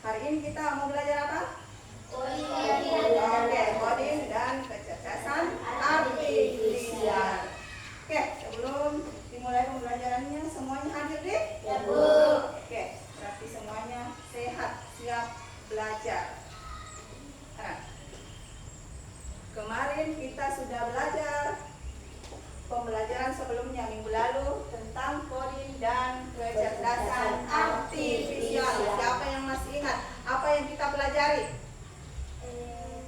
Hari ini kita mau belajar apa? Coding. Oke, coding dan kecerdasan artifisial. Oke, sebelum dimulai pembelajarannya semuanya hadir deh? Ya, Bu. Oke, berarti semuanya sehat, siap belajar. Nah, kemarin kita sudah belajar pembelajaran sebelumnya minggu lalu tentang coding dan kecerdasan artifisial. Siapa yang masih ingat apa yang kita pelajari?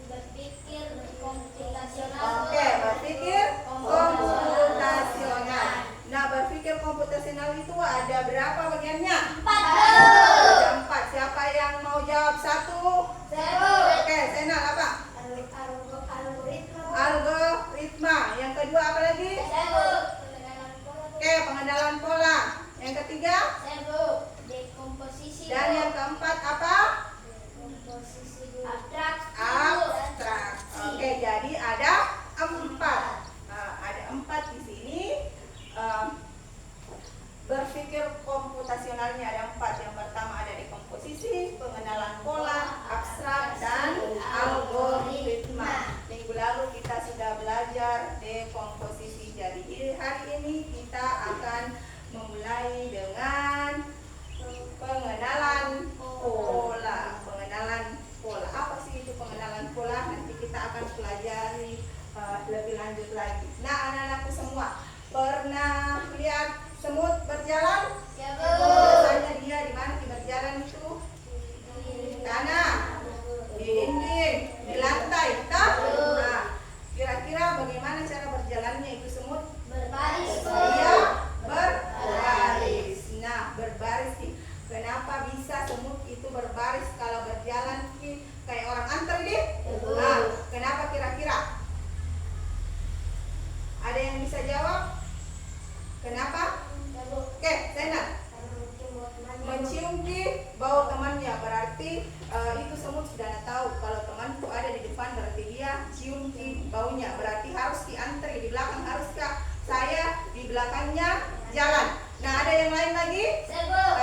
Berpikir komputasional. Oke, berpikir komputasional. Nah, berpikir komputasional itu ada berapa bagiannya? 4. Ada 4. Siapa yang mau jawab 1? Oke, Senal apa? Algoritma. Yang kedua apa lagi? Oke, pengenalan pola. Yang ketiga? Dekomposisi. Dan yang keempat apa? Abstrak. Oke, jadi ada 4. Ada 4 di sini. Berpikir komputasionalnya ada 4. Yang pertama ada dekomposisi, pengenalan pola, abstrak, dan algoritma. Minggu lalu kita sudah belajar dekomposisi. Jadi hari ini kita akan memulai dengan pengenalan pola. Pengenalan pola. Apa sih itu pengenalan pola? Nanti kita akan pelajari lebih lanjut lagi. Nah, anak-anakku semua pernah lihat semut berjalan? Ya, Bu. Biasanya dia di mana berjalan itu? Di tanah, di dinding, di lantai, tak? Nah, kira-kira bagaimana cara berjalannya itu semut? Berbaris. Dia berbaris. Nah, berbaris nih. Kenapa bisa semut itu berbaris kalau berjalan kayak orang antri nih? Nah, kenapa kira-kira? Ada yang bisa jawab? Kenapa? Oke, Zainal. Mencium bau temannya, berarti itu semut sudah tahu kalau temanku ada di depan, berarti dia cium baunya, berarti harus diantri di belakang, haruskah saya di belakangnya jalan. Nah, ada yang lain lagi?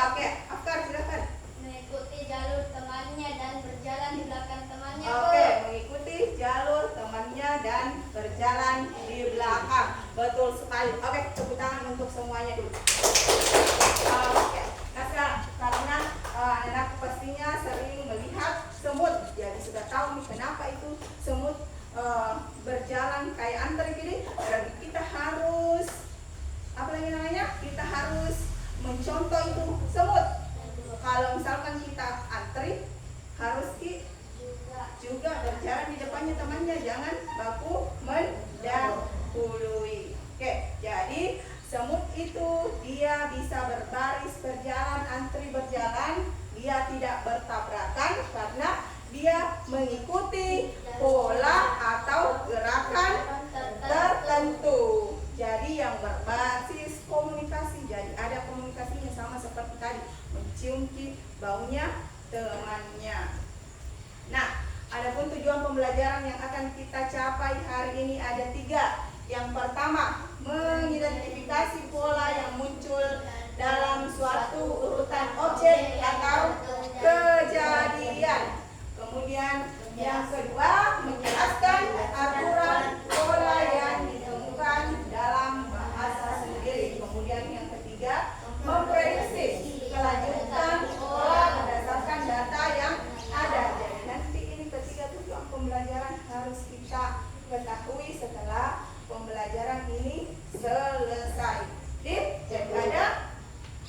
Oke, Afkar silakan. Mengikuti jalur temannya dan berjalan di belakang temannya. Oke, mengikuti jalur temannya dan berjalan di belakang. Betul sekali. Oke, tepuk tangan untuk semuanya dulu. Oke, nah sekarang karena anak pastinya sering melihat semut, jadi sudah tahu nih kenapa itu semut berjalan kayak antri gini. Dan kita harus apa lagi namanya? Kita harus mencontoh itu semut. Kalau misalkan kita antri, harus juga berjalan di depannya temannya, jangan baku mendahului. Oke, jadi semut itu dia bisa berbaris berjalan, antri berjalan, dia tidak bertabrakan karena dia mengikuti pola atau gerakan tertentu. Jadi yang berbasis komunikasi, jadi ada komunikasinya sama seperti tadi, mencium baunya temannya. Nah, adapun tujuan pembelajaran yang akan kita capai hari ini ada 3. Yang pertama, mengidentifikasi pola yang muncul dalam suatu urutan objek atau kejadian. Kemudian yang kedua, menjelaskan aturan pola yang ditemukan dalam bahasa sendiri. Kemudian yang ketiga, memprediksi kelanjutan pola berdasarkan data yang ada. Jadi nanti ini ketiga tujuan pembelajaran harus kita ketahui setelah pembelajaran ini selesai. Jadi ada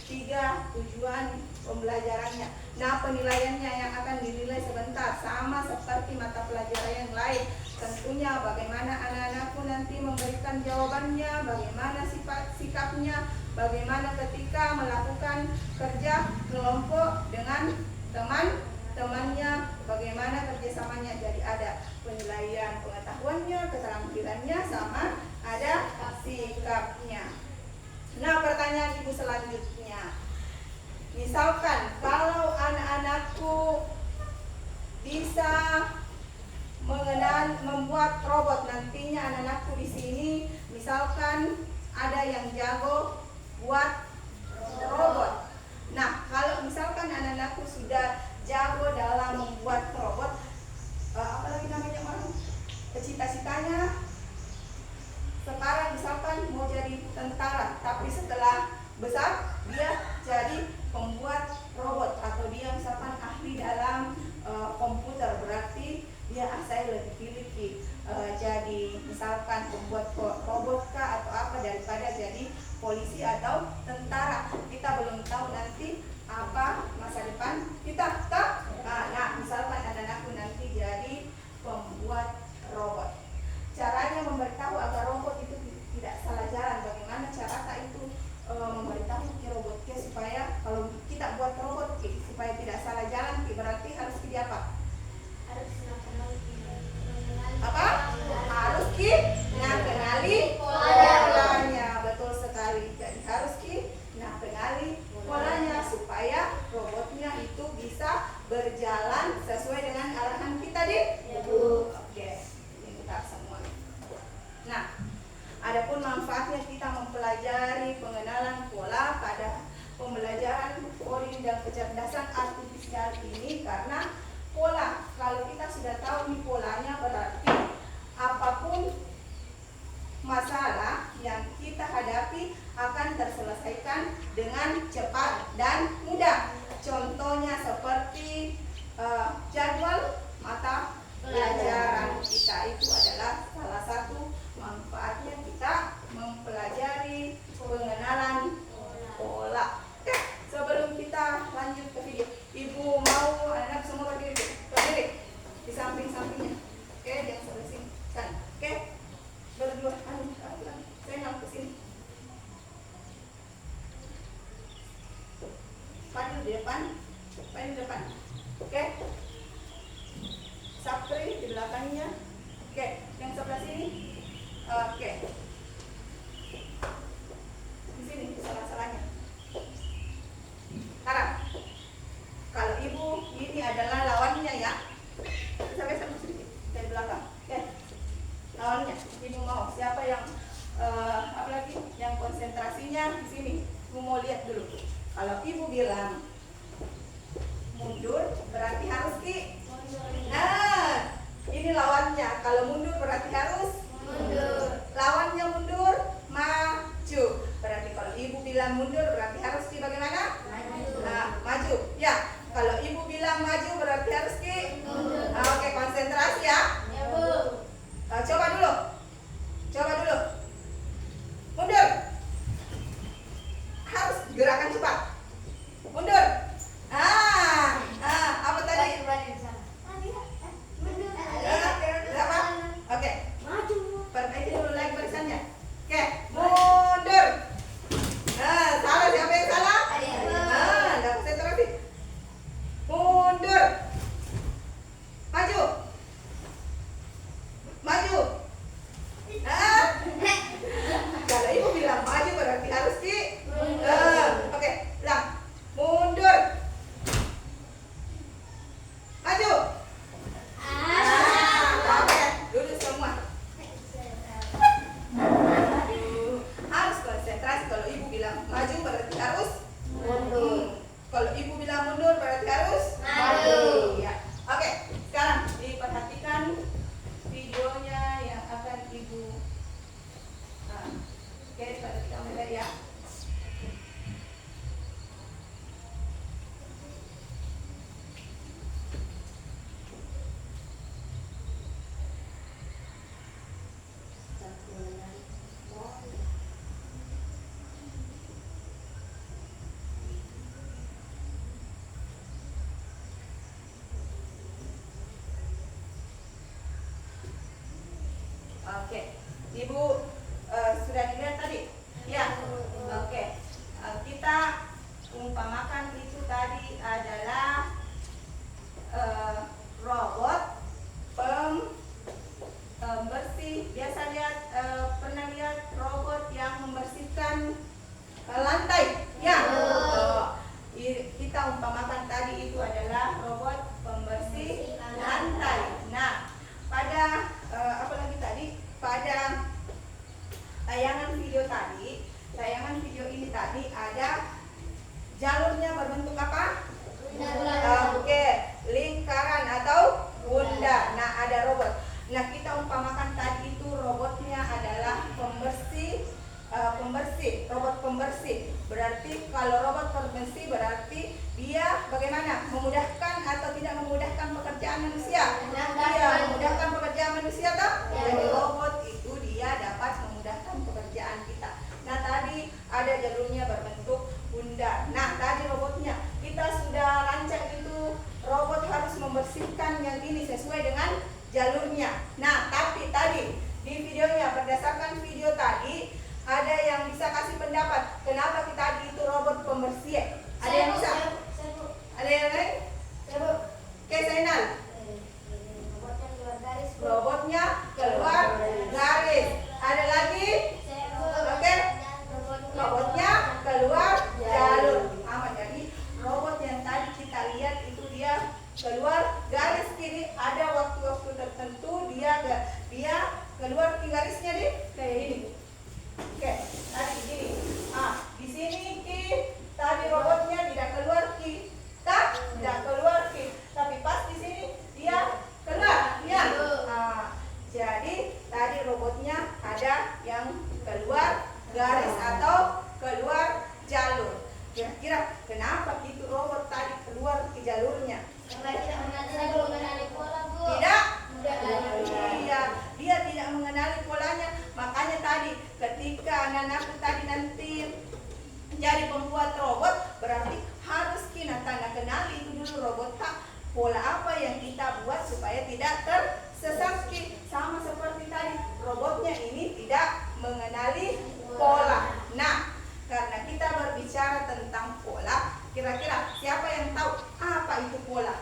3 tujuan pembelajarannya. Nah, penilaiannya yang akan dinilai sebentar sama seperti mata pelajaran yang lain. Tentunya bagaimana anak-anakku nanti memberikan jawabannya, bagaimana sifat sikapnya, bagaimana ketika melakukan kerja kelompok dengan teman-temannya, bagaimana kerjasamanya. Jadi ada penilaian pengetahuannya, keterampilannya, sama ada sikapnya. Nah, pertanyaan ibu selanjutnya, misalkan kalau anak-anakku bisa membuat robot, nantinya anak-anakku di sini misalkan ada yang jago buat robot. Nah, kalau misalkan membuat robot, apalagi namanya orang cita-citanya sekarang misalkan mau jadi tentara, tapi setelah besar dia jadi pembuat robot, atau dia misalkan ahli dalam komputer, berarti dia saya lebih pilih jadi misalkan pembuat robot kah atau apa daripada jadi polisi atau tentara. Kita belum tahu nanti apa masa depan kita, tak? Nah, misalkan anak-anakku nanti jadi pembuat robot. Caranya memberitahu agar robot itu tidak salah jalan. Bagaimana cara itu memberitahu ke robot supaya kalau kita buat robot supaya tidak salah jalan, berarti harus dia apa? Harus kenali polanya. Betul sekali. Jadi harus kenali polanya supaya robotnya itu bisa berjalan sesuai dengan arahan kita di. Oke, ini kita semua. Nah, adapun manfaatnya kita mempelajari pengenalan pola pada pembelajaran coding dan kecerdasan artifisial ini, karena pola, kalau kita sudah tahu nih polanya, berarti apapun masalah yang kita hadapi akan terselesaikan dengan cepat dan mudah. Contohnya seperti jadwal mata pelajaran kita, itu adalah salah satu manfaatnya kita mempelajari pengenalan pola. Oke, sebelum kita lanjut ke video, ibu mau anak semua berdiri di samping-sampingnya. Oke, jangan sebelah sini kan. Oke, berdua. Saya nang ke sini. Padu di depan. Oke. Sapri di belakangnya. Oke, yang sebelah sini. Oke. Di sini salah-salahnya. Sekarang, kalau ibu ini adalah lawannya ya. Sampai sedikit dari belakang. Oke. Lawannya, ibu mau siapa yang apalagi yang konsentrasinya di sini. Ibu mau lihat dulu. Kalau ibu bilang mundur, berarti harus Nah, ini lawannya. Kalau mundur berarti harus mundur. Lawannya mundur, maju. Berarti kalau ibu bilang mundur berarti harus bagaimana? Maju. Nah, maju. Ya, kalau ibu bilang maju berarti harus mundur. Oke, konsentrasi ya. Ya, Bu. Coba dulu. Mundur. Harus gerakan cepat. Mundur. Apa tadi? Apa? Oke. Maju. Perbaiki dulu lagi barisannya. Oke, mundur. Salah, siapa yang salah? Enggak konsentrasi. Mundur. Maju. Kalau ibu bilang maju berarti harus oke, ulang. Mundur. Maju. Oke, duduk semua. Harus konsentrasi. Kalau ibu bilang maju berarti harus mundur. Kalau ibu bilang mundur berarti harus maju. Ya. Oke, sekarang diperhatikan videonya yang akan ibu. Oke, diperhatikan mulai ya. Oke, ibu sudah dilihat tadi? Ya. Oke, kita umpamakan itu tadi adalah robot pembersih. Biasa pernah lihat robot yang membersihkan lantai? Ya. Kita umpamakan tadi itu adalah robot pembersih lantai. Nah, pada apalagi tadi pada manusia. Iya, memudahkan pekerjaan manusia toh. Jadi robot itu dia dapat memudahkan pekerjaan kita. Nah, tadi ada jalurnya berbentuk bundar. Nah, tadi robotnya kita sudah rancang itu robot harus membersihkan yang ini sesuai dengan jalurnya. Nah, tapi tadi di videonya berdasarkan video tadi ada yang bisa kasih pendapat kenapa kita tadi itu robot pembersih? Ada yang bisa? Ada yang lain? Oke, Zainal. Robotnya keluar garis. Ada lagi? Oke. Robotnya keluar jalur. Jadi robot yang tadi kita lihat itu dia keluar garis kiri. Ada waktu-waktu tertentu dia keluar di garisnya deh kayak ini. Oke, tadi gini. Di sini tadi robotnya tidak keluar tidak keluar tapi pas di sini dia keluar ya. Jadi tadi robotnya ada yang keluar garis atau keluar jalur. Kira-kira kenapa itu robot tadi keluar ke jalurnya? Tidak. Iya, dia tidak mengenali polanya. Makanya tadi ketika anak-anakku tadi nanti jadi pembuat robot, berarti harus kita kenali itu dulu robot pola apa yang kita buat supaya tidak tersesat. Sama seperti tadi robotnya ini tidak mengenali pola. Nah, karena kita berbicara tentang pola, kira-kira siapa yang tahu apa itu pola?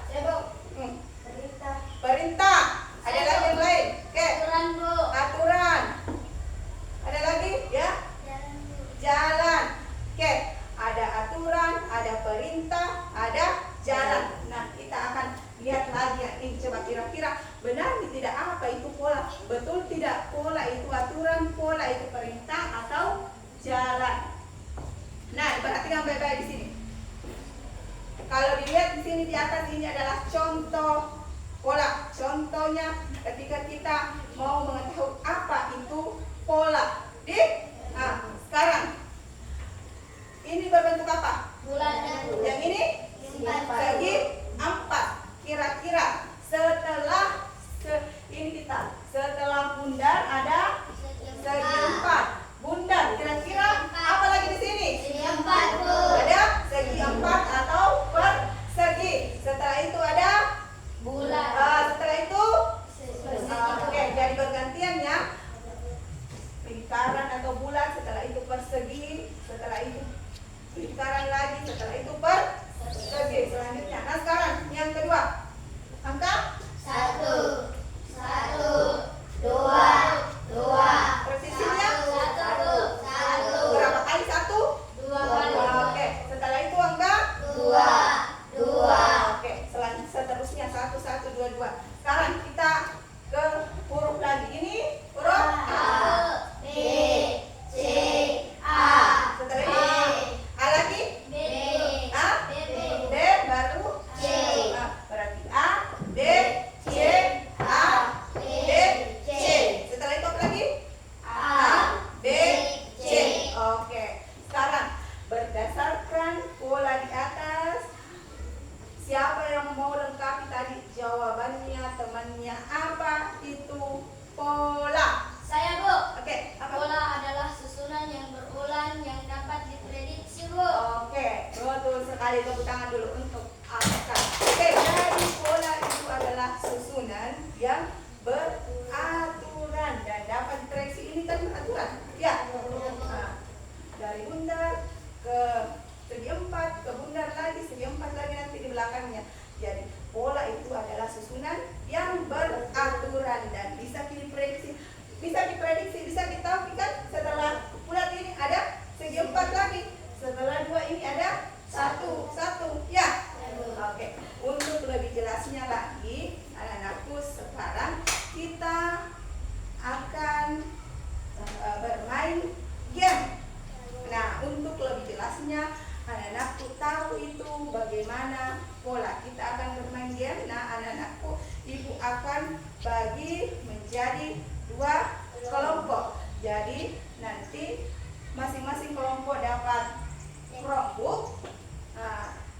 Perintah. Ada lagi yang lain? Oke. Aturan. Ada lagi ya? Jalan. Oke. Ada aturan, ada perintah, ada jalan. Nah, kita akan lihat lagi yang ini. Coba kira-kira benar tidak apa itu pola? Betul tidak? Pola itu aturan, pola itu perintah atau jalan. Nah, perhatikan baik-baik di sini. Kalau dilihat di sini di atas ini adalah contoh pola. Contohnya ketika kita mau mengetahui apa itu pola. Sekarang ini berbentuk apa? Bulan. Yang ini segi 4. Kira-kira setelah bundar ada segi 4. Bundar. Kira-kira apa lagi di sini? Segi 4, Bu. Ada segi 4 atau persegi. Setelah itu ada Bulan. setelah itu oke, jadi bergantian ya. Lingkaran atau bulat, setelah itu persegi, setelah itu lingkaran lagi, setelah itu persegi. Selanjutnya. Nah, sekarang yang kedua. Angka 1, 2. Persisinya 1. berapa kali 1? 2 kali. Oke, setelah itu angka 2. Oke, seterusnya 1, 1, 2, 2. Sekarang kita ke huruf lagi. Ini huruf A, B, C, A. setelah ini A lagi, B, A, B, D, baru C. berarti A, D, C, A, D, C. Setelah itu apa lagi? A, B, C. Oke, sekarang berdasarkan pola di atas, siapa yang mau lengkapi tadi jawabannya temannya? Apa itu pola? Saya, Bu. Oke, apa? Pola adalah susunan yang berulang yang dapat diprediksi, Bu. Oke, betul sekali. Tepuk tangan dulu untuk Alka. Oke, jadi pola itu adalah susunan yang beraturan dan dapat diprediksi. Ini kan beraturan, ya. Nah, dari bundar ke segi 4, ke bundar lagi, segi 4 lagi nanti di belakangnya. Jadi pola itu adalah susunan yang beraturan dan bisa diprediksi, bisa ditahu kan? Setelah bulat ini ada segi 4 lagi, setelah 2 ini ada 1, ya. Oke, untuk lebih jelasnya lagi, anak-anakku, sekarang kita akan bermain game. Nah, untuk lebih jelasnya, anak-anakku tahu itu bagaimana pola. Kita akan bermain game. Nah, anak-anakku, ibu akan bagi menjadi 2 kelompok. Jadi nanti masing-masing kelompok dapat Chromebook,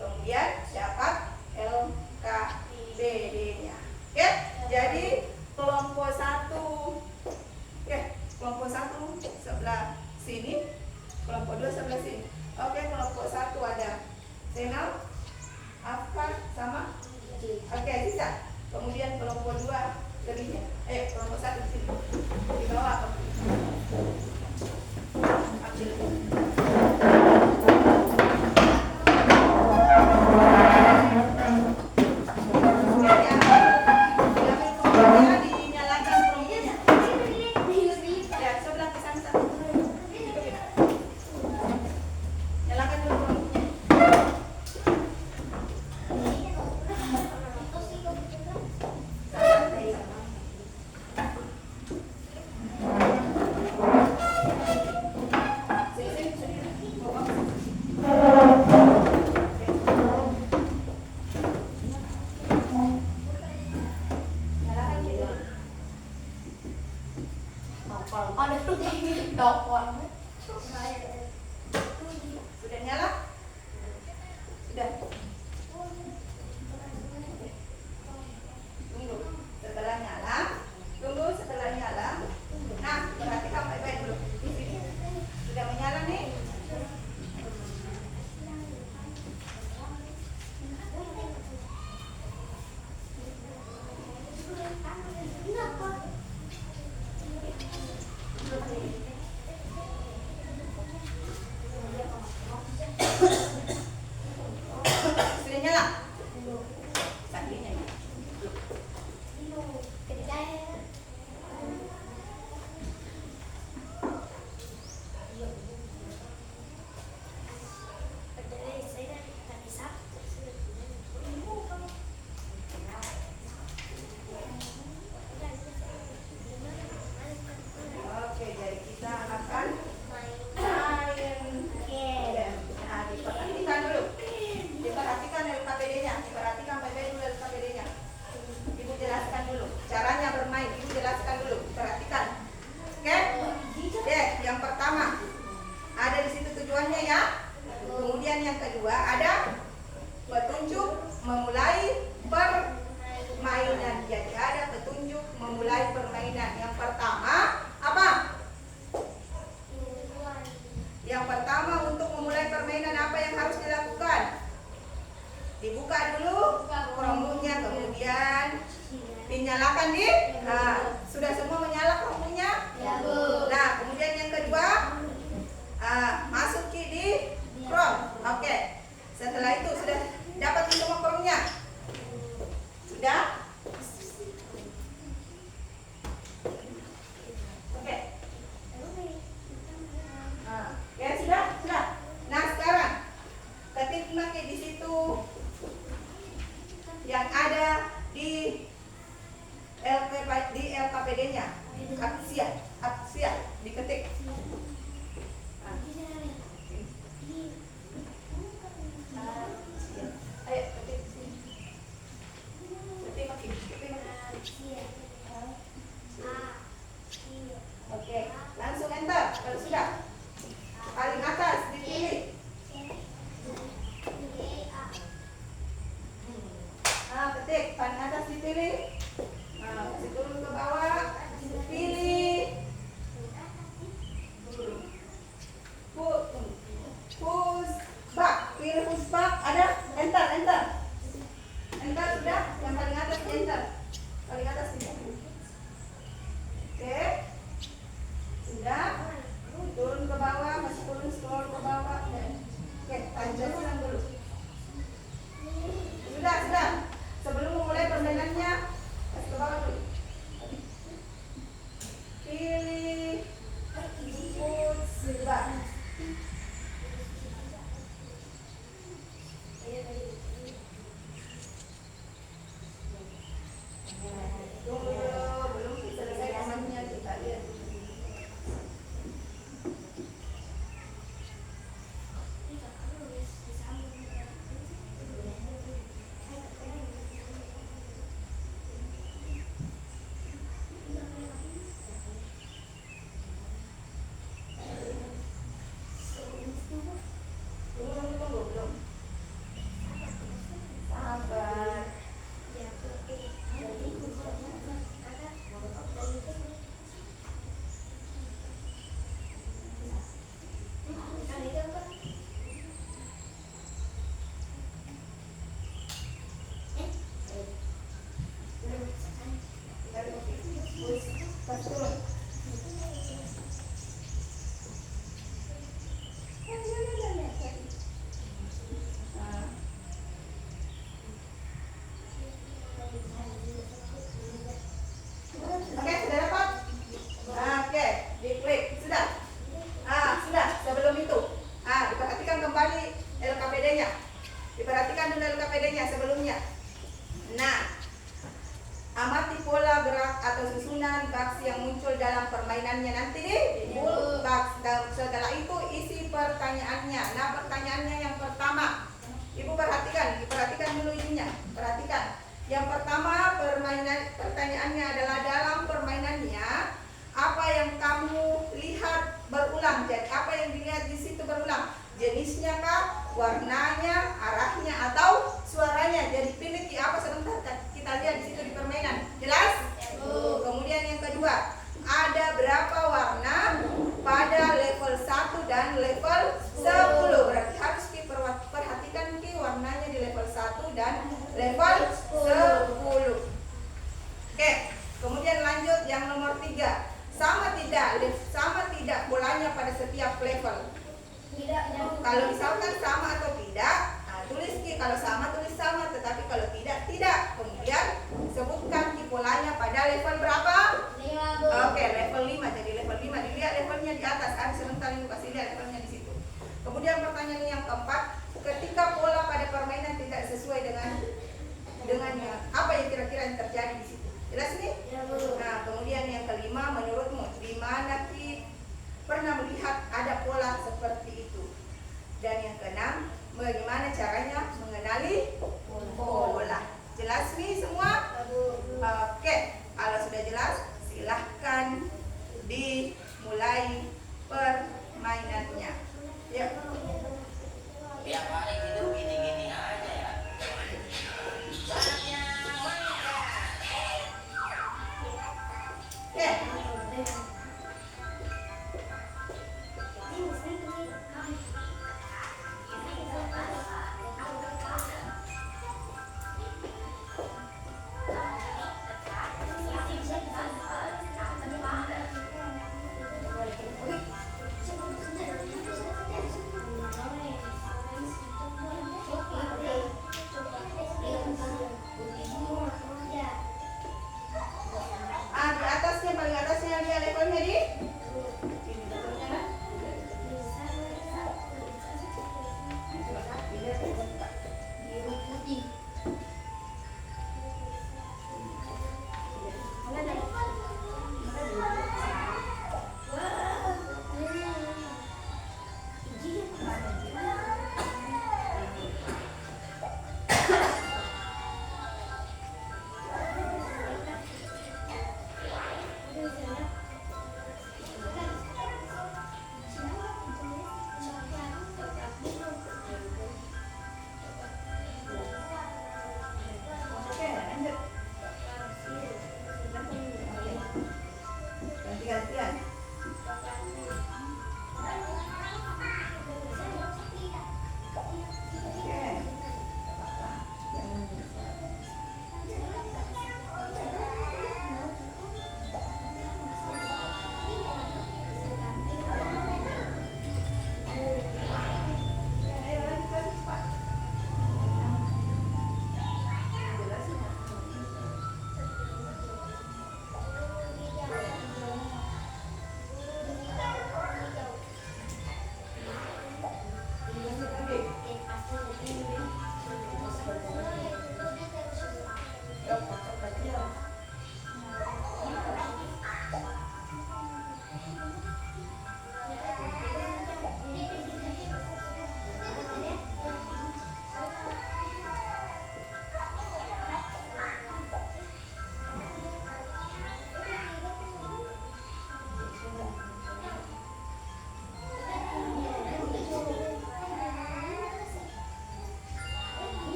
kemudian dapat LKBD-nya. bisa. Kemudian kelompok 2 lebihnya. Kelompok 1 di sini. Di bawah. Ambil. Dinyalakan perunggunya. Ya, sebelah ke sana. Nyalakan dulu perunggunya. Sudah nyala? Sudah. Tunggu setelah nyala. Nah, perhatikan baik-baik dulu. Di sini sudah menyala nih. Sudah nyala. Saksinya. Oke, jadi kita akan main. Nah, diperhatikan dulu. Diperhatikan LKPD-nya. Diperhatikan baik-baik dulu LKPD-nya. Ibu jelaskan dulu. Caranya bermain. Ibu jelaskan dulu. Perhatikan. Oke? Oke, yang pertama. Ada di situ tujuannya ya. Kemudian yang kedua ada petunjuk memulai permainan. Jadi ada petunjuk memulai permainan. Yang pertama apa? Yang pertama untuk memulai permainan apa yang harus dilakukan? Dibuka dulu perunggunya, kemudian dinyalakan di. Nah, sudah semua menyala perunggunya? Ya, Bu. Nah, kemudian yang kedua masuk di Chrome. Oke. Setelah itu sudah dapat semua perunggunya? Sudah? Oke. Ya sudah. Nah, sekarang ketik pakai di situ yang ada di LKPD-nya. Aksia diketik. Ayo ketik sini. Ketik pakai. Oke, langsung enter kalau sudah. Paling atas dipilih. Nah, ketik paling atas dipilih. Nah, kasih turun ke bawah. Pilih. Pushback. Pilih pushback. Ada enter. Enter sudah. Yang paling atas enter. Paling atas ini. Oke. Sudah. Turun ke bawah, masih turun scroll ke bawah. Oke, panjangkan dulu. Sudah. Sebelum memulai permainannya, kasih ke bawah dulu. atau susunan box yang muncul dalam permainannya nanti di box. Dan setelah itu isi pertanyaannya. Nah, pertanyaannya yang pertama, Ibu perhatikan dulu ininya. Perhatikan. Yang pertama, pertanyaannya adalah dalam permainannya apa yang kamu lihat berulang. Jadi apa yang dilihat di situ berulang? Jenisnya kah, warnanya, arahnya, atau suaranya. Jadi pilih apa sebentar kita lihat di situ di permainan. Jelas? Kemudian yang kedua, ada berapa warna pada level 1 dan level 10? Berarti harus perhatikan warnanya di level 1 dan level 10. Oke, kemudian lanjut yang nomor 3. Sama tidak bolanya pada setiap level? Tidak. Kalau misalkan sama atau tidak, nah, tulis kalau sama tulis sama, tetapi kalau tidak, tidak. Kemudian sebutkan polanya pada level berapa? 5, Bu. Oke, level 5. Jadi level 5 dilihat levelnya di atas. Sebentar Ibu kasih lihat levelnya di situ. Kemudian pertanyaan yang keempat, ketika pola pada permainan tidak sesuai dengannya, apa yang kira-kira yang terjadi di situ? Jelas nih? Ya, Bu. Nah, kemudian yang kelima, menurutmu di mana Ki pernah melihat ada pola seperti itu? Dan yang keenam, bagaimana caranya mengenali pola? Jelas nih semua? Oke, kalau sudah jelas, silahkan dimulai permainannya. Yuk. Tiap hari hidup gini-gini aja ya. Oke. Di atasnya, paling atasnya lihat levelnya di ini betulnya kan? Biru putih.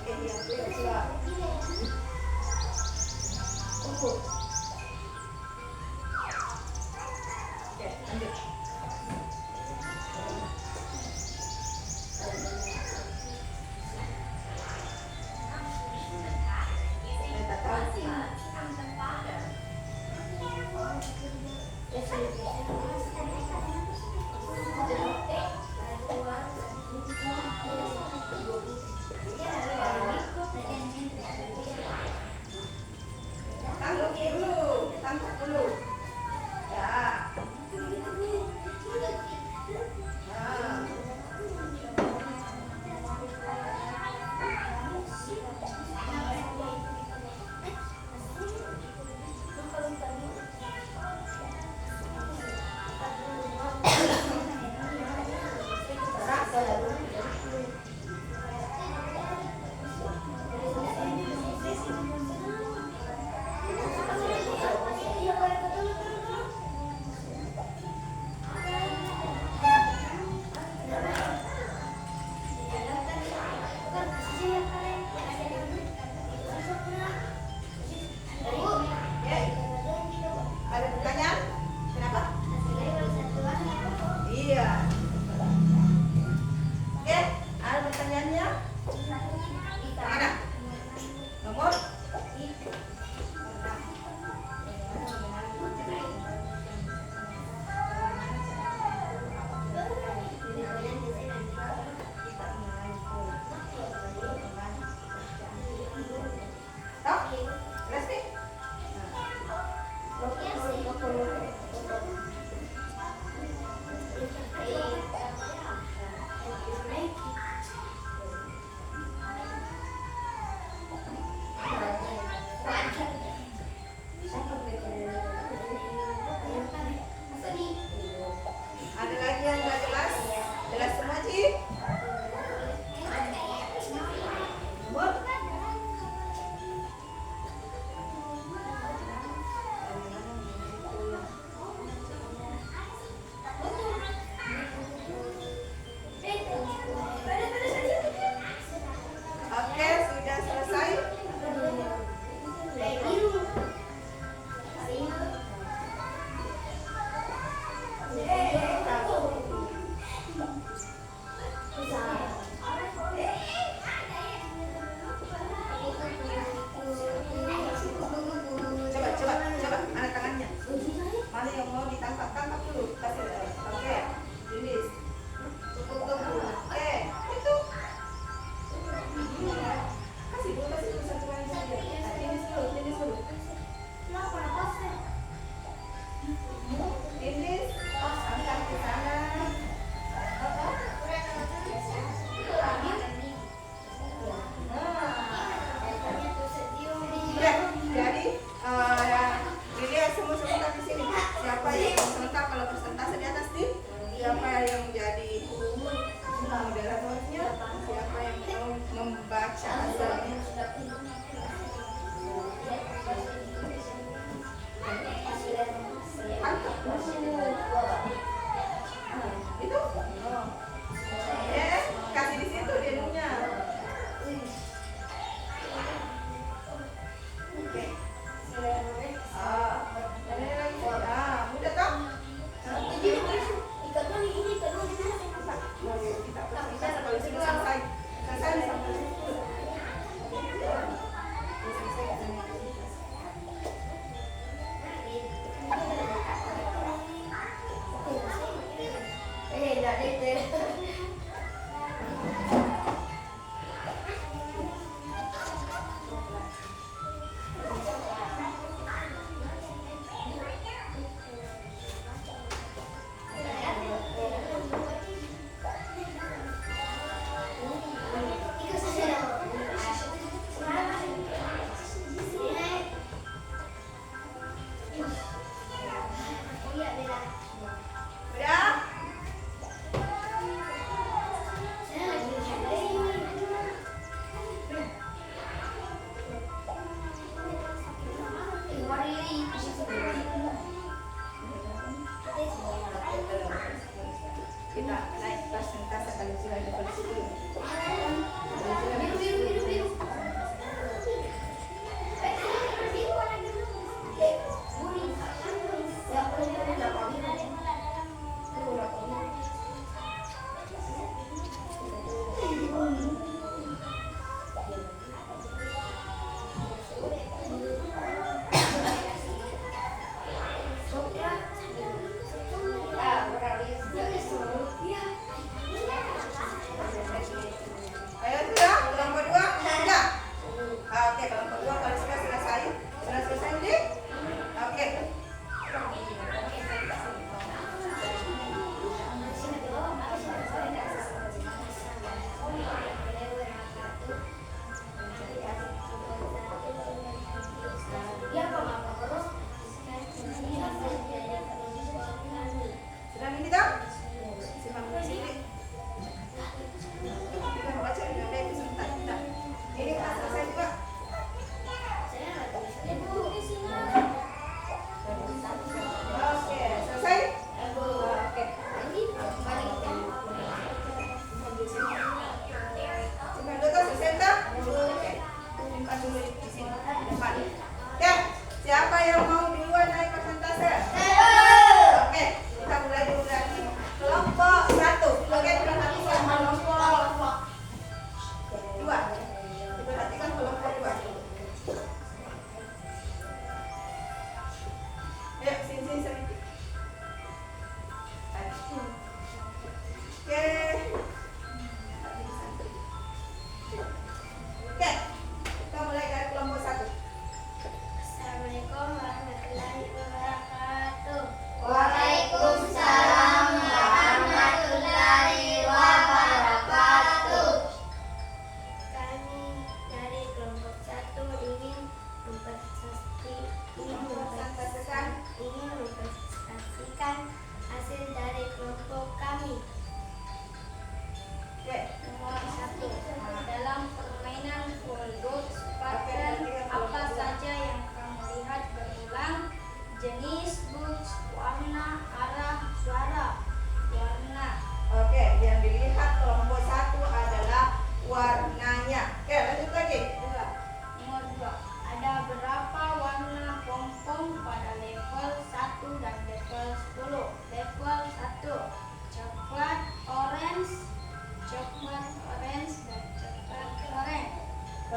iya, siap. Tunggu. Oke, lanjut. Minta tahu sih. Tanggung dulu.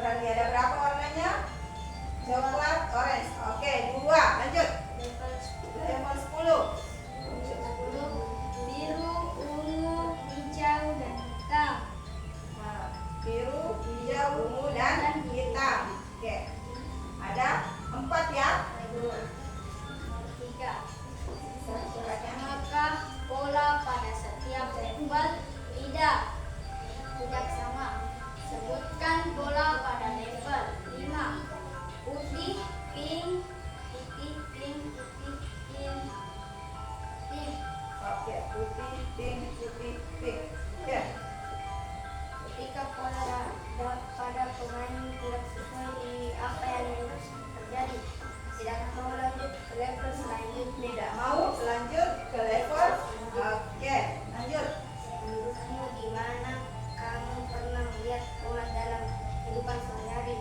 Rani ada berapa warnanya? Coklat, orange. Oke, 2. Lanjut. Level Level 10. 10. Biru, ungu, hijau, dan hitam. Nah, biru, hijau, ungu, dan hitam. Oke. Ada 4 ya. Nomor 3. Suratnya. Samakah pola pada setiap level? Tidak. Tidak sama. Sebutkan bola pada level 5. Putih, pink, putih, pink, putih, pink, pink. Oke, putih, pink, putih, pink. Oke. Ketika pola pada pemain tidak sesuai apa yang terjadi, tidak mau lanjut ke level selanjutnya. Tidak mau lanjut ke level. Oke, lanjut. Menurutmu di mana kamu pernah melihat pola dalam kehidupan sehari-hari?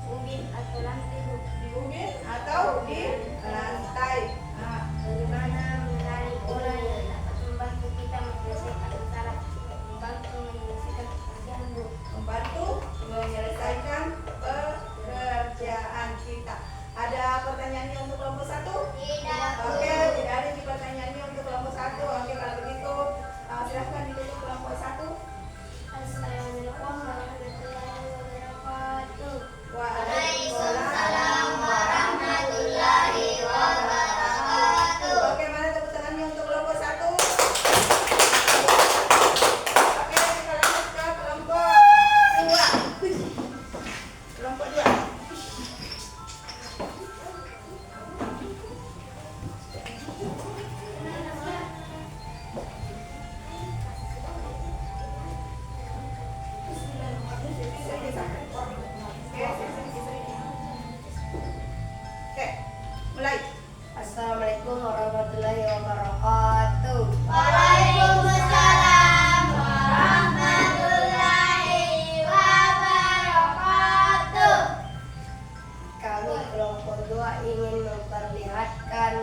Ubin atau lantai? Di ubin atau di lantai. Nah, Bagaimana mengenali pola yang dapat membantu kita menyelesaikan masalah, membantu menyelesaikan pekerjaan? membantu menyelesaikan pekerjaan kita. Ada pertanyaannya untuk kelompok 1? Tidak. Oke, tidak ada di pertanyaannya untuk kelompok 1. Oke, kalau begitu silahkan ditutup kelompok 1. Assalamualaikum warahmatullahi wabarakatuh. Waalaikumsalam warahmatullahi wabarakatuh. Oke, mana tepuk tangannya untuk kelompok 1? Oke, kita lanjut ke kelompok 2. Kelompok 2. Oke, mulai. Assalamualaikum warahmatullahi wabarakatuh. Waalaikumsalam warahmatullahi wabarakatuh. Kami kelompok 2 ingin memperlihatkan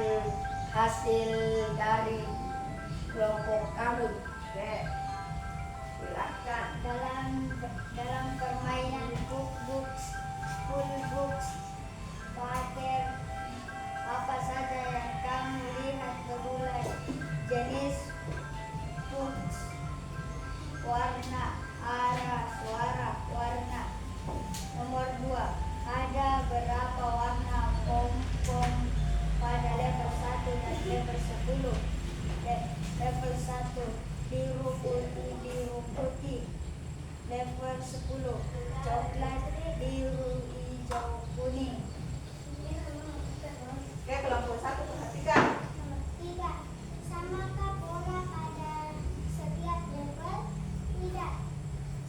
hasil dari kelompok kami. Oke, silakan. Dalam permainan books, school books, paper, apa saja yang kamu lihat berulai jenis books, warna, arah, suara, warna. Nomor 2, ada berapa warna pom-pom pada level 1 dan level 10? Level 1 biru putih. Level 10 coklat, biru, hijau, kuning. Oke, kelompok 1 perhatikan. Nomor 3. Samakah pola pada setiap level? Tidak.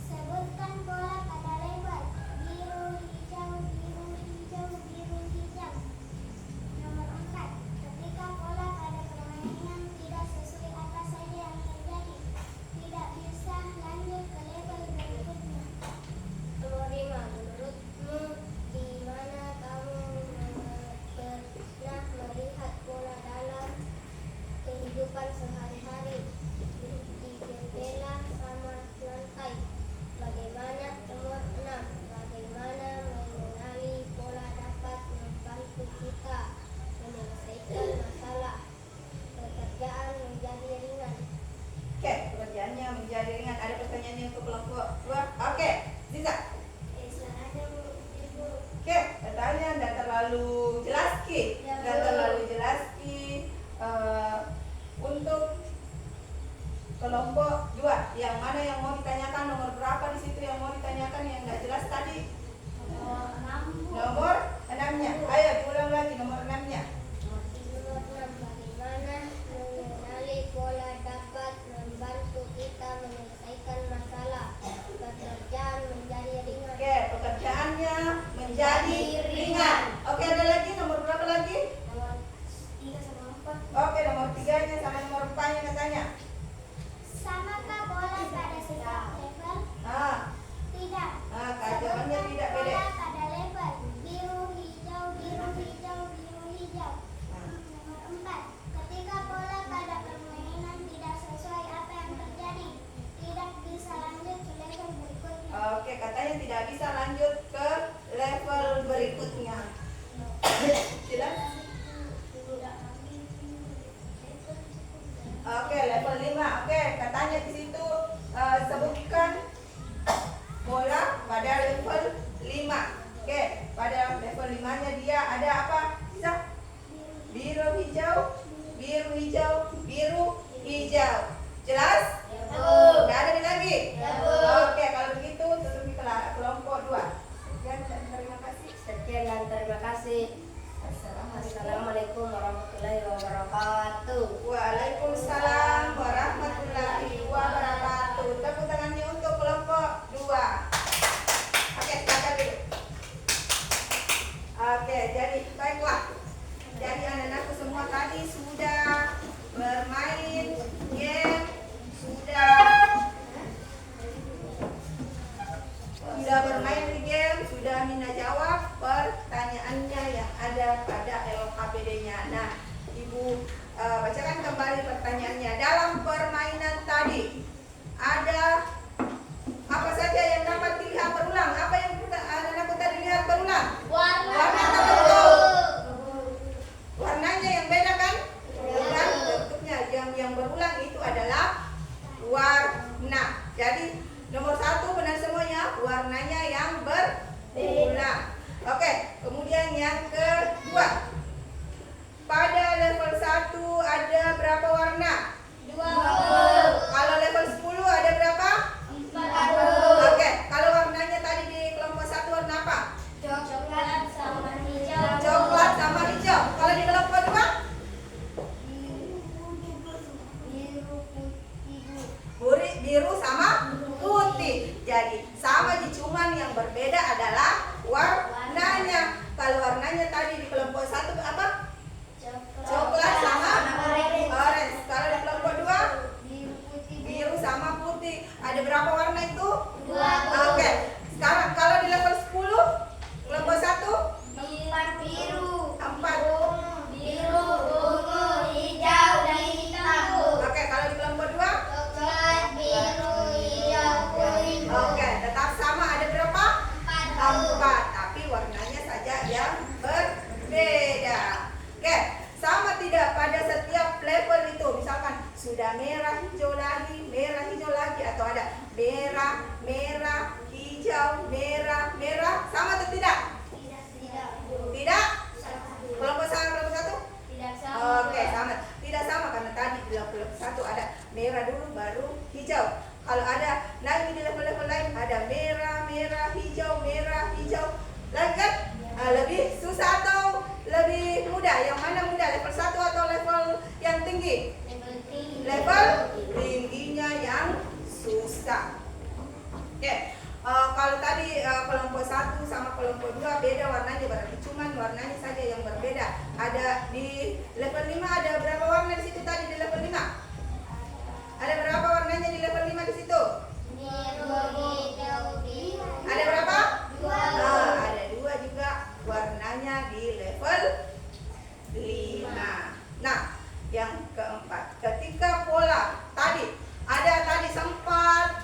Sebutkan pola pada level biru, hijau, biru, hijau, biru, hijau. Nomor 4. Ketika pola pada permainan tidak sesuai apa saja yang terjadi, tidak bisa lanjut ke level berikutnya. Nomor 5, menurutmu di mana kamu pernah melihat pola dalam kehidupan sehari-hari? Di jendela sama lantai. Bagaimana? Nomor 6, bagaimana mengenali pola dapat membantu kita menyelesaikan masalah, pekerjaan menjadi ringan? Oke, pekerjaannya menjadi ringan. Ada pertanyaannya untuk kelompok 2? Oke, Ziza. Oke, pertanyaan tidak terlalu jelas Ki. Ya, Tidak Bu. terlalu jelas Ki. Untuk kelompok 2, yang mana yang mau ditanyakan? Nomor berapa di situ yang mau ditanyakan yang tidak jelas tadi? Nomor 6-nya. Ayo diulang lagi nomor 6-nya. Nomor 6, bagaimana mengenali pola dapat membantu kita menyelesaikan masalah, pekerjaan menjadi ringan? Oke, pekerjaannya menjadi ringan. Oke, ada lagi nomor kasih. Assalamualaikum warahmatullahi wabarakatuh. Waalaikumsalam warahmatullahi wabarakatuh. Tepuk tangannya untuk kelompok 2. Oke, silakan dulu. Oke, jadi baiklah. Jadi anak-anakku semua tadi sudah bermain game, sudah bermain di game, sudah Mina jawab pertanyaannya yang ada pada LKPD-nya. Nah, Ibu bacakan kembali pertanyaannya. Dalam permainan tadi ada apa saja yang dapat dilihat berulang? Apa yang anak-anak tadi lihat berulang? Warna tertentu. Warnanya yang beda kan? Dan bentuknya yang berulang itu adalah warna. Jadi nomor 1 benar semuanya, warnanya yang berulang. Oke, kemudian yang kedua. Pada level 1 ada berapa warna? 20. Kalau level 10 ada berapa? 40. Oke, kalau warnanya tadi di kelompok 1 warna apa? Coklat sama hijau. Coklat sama hijau. Kalau di kelompok 2? Biru sama putih. Jadi sama, cuman yang berbeda adalah warnanya. Kalau warnanya tadi di kelompok 1 apa? Coklat sama orange. Kalau di kelompok 2? Biru sama putih. Ada berapa warna itu? 2. Oke. Sekarang kalau di level 10 kelompok 1? 4 biru. 4. Biru, ungu, hijau, dan hitam. Oke, kalau di kelompok 2? Coklat, biru, hijau, kuning. Oke, tetap sama. Ada berapa? 4. Tapi warnanya saja yang berbeda. Oke, sama tidak pada setiap level itu? Misalkan sudah merah, hijau lagi, atau ada merah, hijau, merah, sama atau tidak? Tidak? Kelompok 1? Tidak sama. Oke, sama. Tidak sama karena tadi di level 1 ada merah dulu baru hijau. Kalau ada lagi di level-level lain ada merah, hijau. Lagi kan? Lebih susah atau lebih mudah? Yang mana mudah? Level 1 atau level yang tinggi? Level tingginya yang susah. Oke. Kalau tadi kelompok 1 sama kelompok 2 beda warnanya, berarti cuman warnanya saja yang berbeda. Ada di level 5 ada berapa warna di situ tadi di level 5? Ada berapa warnanya di level 5 di situ? Ada berapa? 2. Ada 2 juga warnanya di level 5. Nah, yang keempat, ketika pola tadi sempat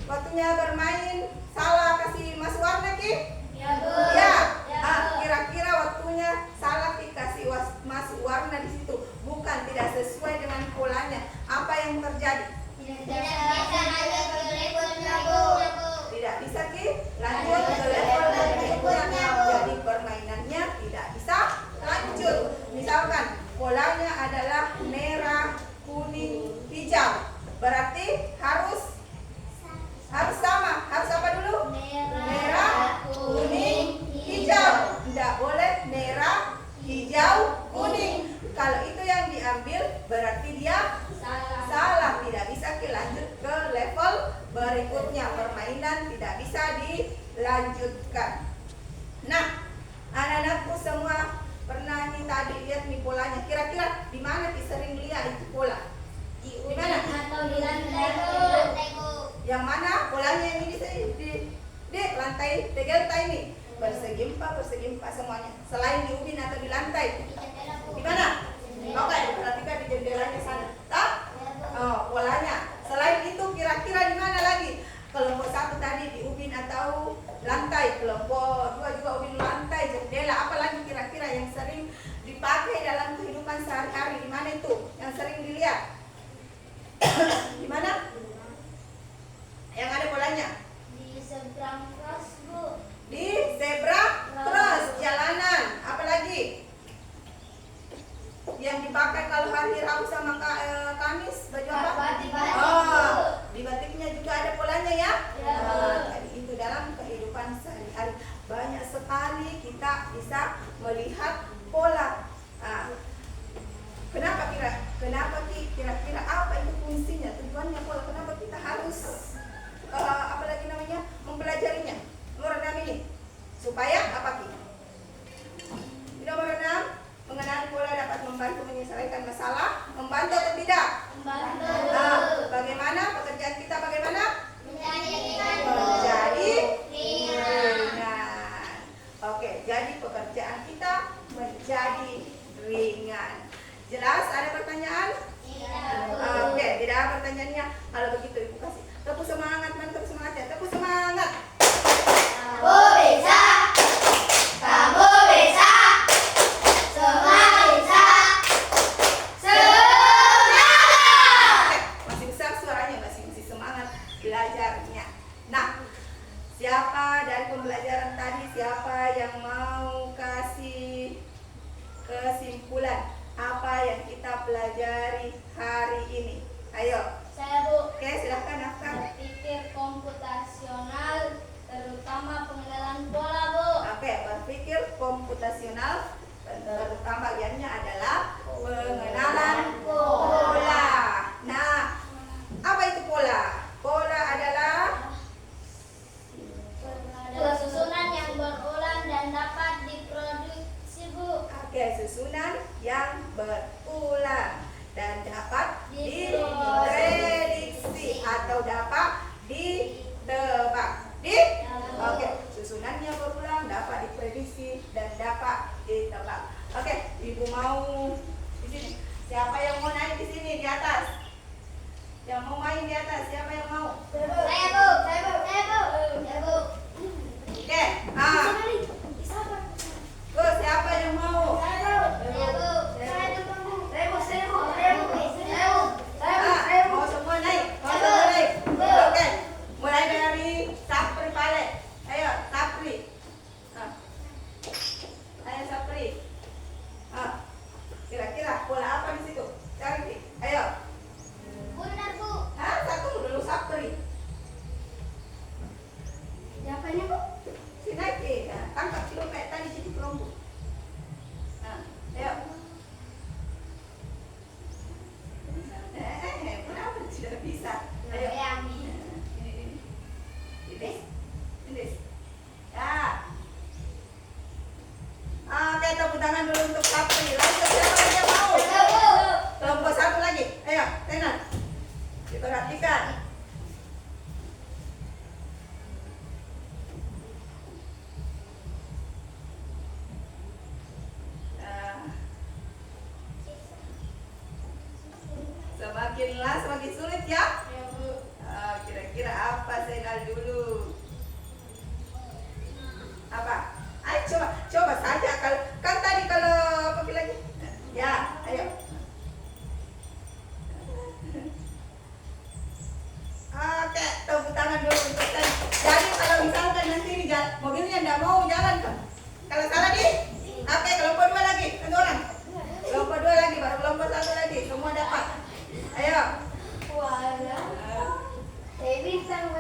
waktunya bermain salah kasih masuk warna Ki? Ya. Kira-kira waktunya salah dikasih masuk warna di situ, bukan tidak sesuai dengan polanya. Apa yang terjadi? Tidak bisa Ki lanjut ke level berikutnya. Jadi permainannya tidak bisa lanjut. Misalkan polanya adalah merah, kuning, hijau. Berarti harus sama. Harus apa dulu? Merah, kuning, hijau. Tidak boleh merah, hijau, kuning. Kalau itu yang diambil berarti dia salah. Tidak bisa lanjut ke level berikutnya. Permainan tidak bisa dilanjutkan. Nah, anak-anakku semua pernah nih tadi lihat nih polanya. Kira-kira di mana Ki sering lihat itu pola? Di mana? Atau di lantai. Yang mana polanya yang ini di lantai Tegelta ini persegi empat semuanya. Selain di ubin atau di lantai? Di mana? Oke, perhatikan di jendelanya sana. Polanya. Selain itu kira-kira di mana lagi? Kelompok 1 tadi di ubin atau lantai. Kelompok 2 juga ubin, lantai, jendela. Apalagi kira-kira yang sering dipakai dalam kehidupan sehari-hari? Di mana itu? Yang sering dilihat? Di mana? Yang ada polanya? Di seberang cross, Bu. Di zebra cross, jalanan. Apalagi? Yang dipakai kalau hari Rabu sama Kamis, baju apa? Batik. Di batiknya juga ada polanya ya? Ya. Jadi itu dalam kehidupan sehari-hari banyak sekali sekali kita bisa melihat pola. Nah, kenapa kira-kira apa itu fungsinya, tujuannya pola? Kenapa kita harus mempelajarinya? Nomor 6 ini supaya apa Ki? Di nomor 6, mengenali pola dapat membantu menyelesaikan masalah. Membantu atau tidak? Membantu. Nah, bagaimana pekerjaan kita? Bagaimana? Menjadi ringan. Oke, jadi pekerjaan kita menjadi ringan. Jelas? Ada pertanyaan? Oke, tidak ada pertanyaannya. Kalau begitu Ibu kasih tepuk semangat, mantap semangatnya. Tepuk semangat. Kamu bisa. Kamu bisa. Semua bisa. Semangat. Oke, masih besar suaranya, masih semangat belajarnya. Nah, siapa dari pembelajaran tadi, siapa yang mau kasih kesimpulan apa yang kita pelajari hari ini? Ayo. Saya Bu. Oke, silahkan Afkan. Berpikir komputasional, terutama pengenalan pola Bu. Oke, berpikir komputasional, terutama bagiannya adalah pengenalan pola. Nah, apa itu pola? Pola adalah Susunan yang berulang dan dapat diproduksi Bu. oke, susunan yang berulang dan dapat diprediksi atau dapat ditebak. Oke, susunannya berulang, dapat diprediksi dan dapat ditebak. Oke, Ibu mau di sini. Siapa yang mau naik di sini di atas? Yang mau main di atas, siapa yang mau? Saya Bu. Saya Bu. Oke, siapa yang mau? Mau semua naik? Oke, mulai dari Sapri Pale. Ayo, Sapri. Ayo, Sapri. Kira-kira pola apa di situ? Cari. Ayo. Benar Bu. Satu dulu Sapri. Siapanya Bu? Si naik, tangkap si kayak tadi jadi kelompok. Ayo. Kenapa tidak bisa? Ayo. Ini. Ya. Oke, tepuk tangan dulu untuk Sapri. Lanjut, siapa lagi yang mau? Kelompok satu lagi. Ayo, Tenan. Diperhatikan. Semakin las, semakin sulit ya. Kira-kira apa Senal dulu? Apa? Ayo coba saja. Kan tadi kalau apa lagi? Ya, ayo. Oke, tepuk tangan dulu untuk Sen. Jadi kalau misalkan nanti ini mobilnya tidak mau jalan kan? Kalau salah di? Oke, kelompok 2 lagi, 1 orang. Kelompok 2 lagi, baru kelompok 1 lagi. Semua dapat. Ayo. Saya bintang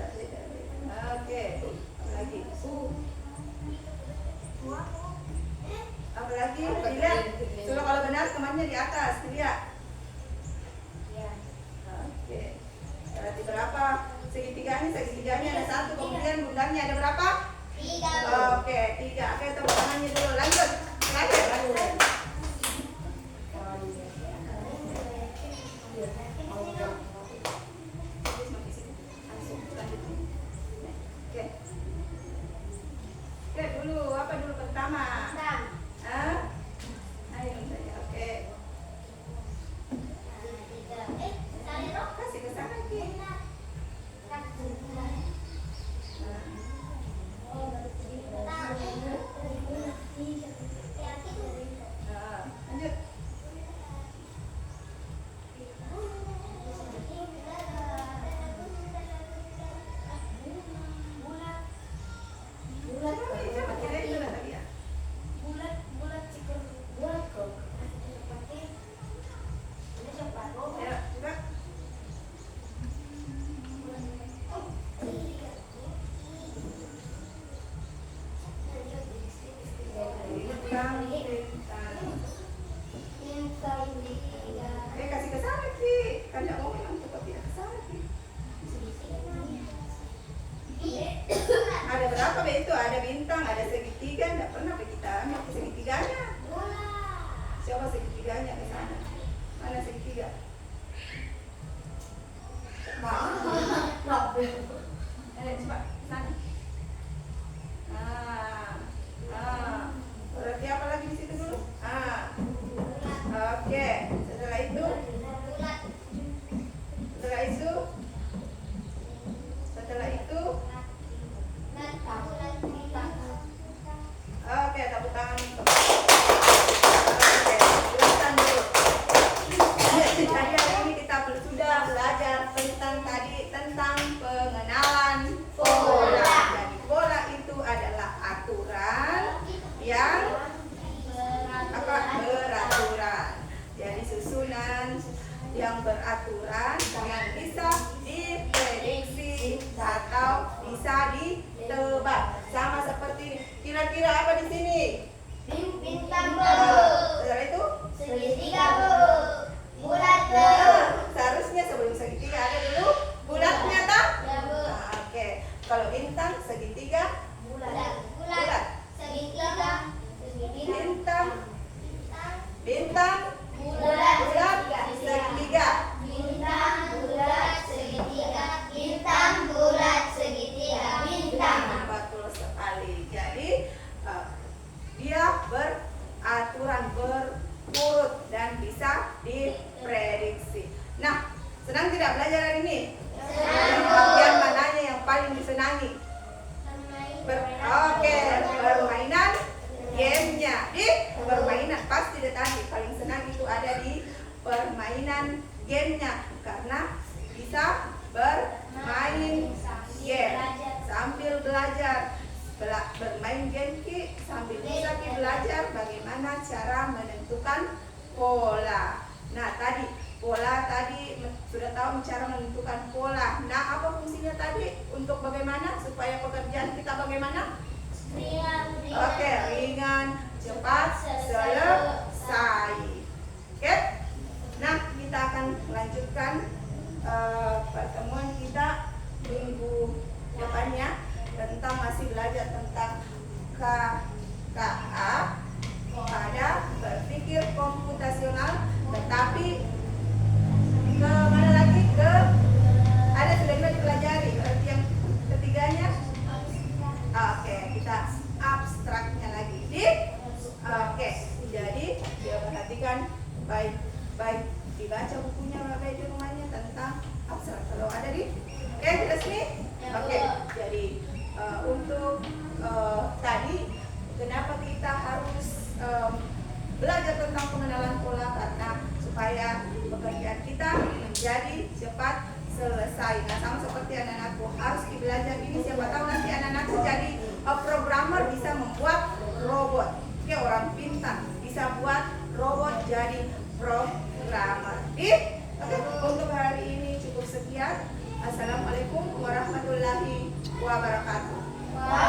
Oke, lagi. Apa lagi? Dilihat. Coba kalau benar temannya di atas, dilihat. Oke. Berarti berapa? Segitiganya ada 1, kemudian bundanya ada berapa? 3. Oke, 3. Oke, tepuk tangannya dulu. Lanjut. Terakhir. Oke, dulu apa dulu pertama? Hah? Ayo saya. Oke. Kasih ke sana, Ki. Nah, lanjut. Coba kirain dulu tadi ya. Ayo, coba. Kasih ke sana, Ki. Kan nggak mau bilang coba tidak ke sana, Ki. Ada berapa Be itu? Ada bintang, ada segitiga. Nggak pernah Be kita ambil segitiganya. Siapa segitiganya ke sana? Mana segitiga? Maaf. Coba ke sana. Berarti apa lagi di situ dulu? Oke. Setelah itu oke, tepuk tangan untuk. Oke, jelaskan dulu. Jadi hari ini kita sudah belajar tentang pengenalan pola. Jadi pola itu adalah aturan yang beraturan. Jadi susunan yang beraturan yang bisa diprediksi atau bisa ditebak. Sama seperti ini. Kira-kira apa di sini? Bintang Setelah itu? segitiga bulat Seharusnya sebelum segitiga ada dulu bulatnya tak? Ya, Bu. Oke. Kalau bintang segitiga bulat. segitiga Bintang bulat segitiga. bintang bulat segitiga bintang. Betul sekali. Jadi dia beraturan, berurut dan bisa diprediksi. Nah, senang tidak belajar hari ini? Bagian mananya yang paling disenangi? Oke, permainan gamenya. Di permainan pasti deh tadi paling senang itu ada di permainan gamenya karena bisa bermain game sambil belajar. Bermain game Ki sambil bisa Ki belajar bagaimana cara menentukan pola. Nah, pola tadi sudah tahu cara menentukan pola. Nah, apa fungsinya tadi? Untuk bagaimana supaya pekerjaan kita bagaimana? Oke, ringan, cepat, selesai. Oke. Nah, kita akan melanjutkan pertemuan kita minggu depannya tentang masih belajar tentang KKA pada berpikir komputasional, tetapi ke mana lagi? Ada sudah dipelajari. Berarti yang ketiganya oke, kita abstraknya lagi. Oke, jadi dia perhatikan baik dibaca bukunya baik di rumahnya tentang abstrak. Kalau ada jelas nih? Oke, jadi untuk tadi kenapa kita harus belajar tentang pengenalan pola, karena supaya pekerjaan kita menjadi cepat selesai. Nah, sama seperti anak-anakku harus belajar ini, siapa tahu nanti anak-anakku jadi programmer, bisa membuat robot. Oke, orang pintar bisa buat robot jadi programmer. Oke, untuk hari ini cukup sekian. Assalamualaikum warahmatullahi wabarakatuh. Waalaikumsalam